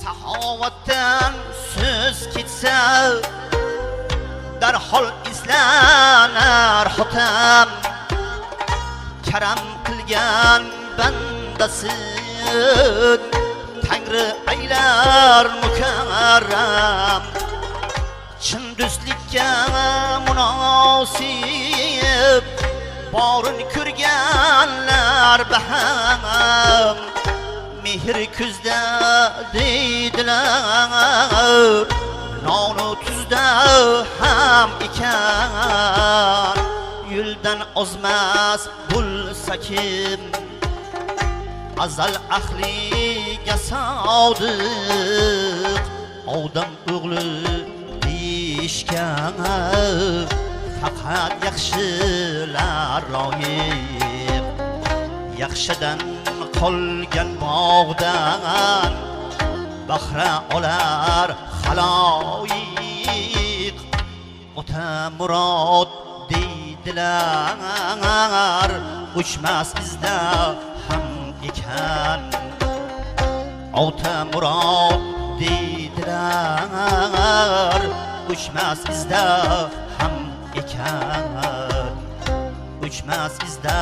saxovatdan söz ketsa darhol izlanar xotam karam qilgan bandasi Tangri aylar mukarram chin do'stlikka munosib borin ko'rganlar baham mehr kuzda deydilar nonu tuzda ham ekan yo'ldan ozmas bo'lsa kim azal ahliga sodiq odam o'g'li deyishgan faqat yaxshilar loyiq yaxshidan qolgan bog'dan bahra olar xaloyiq ota murod deydilar o'chmas izda ham ekan ota murod deydilar o'chmas izda ham ekan o'chmas izda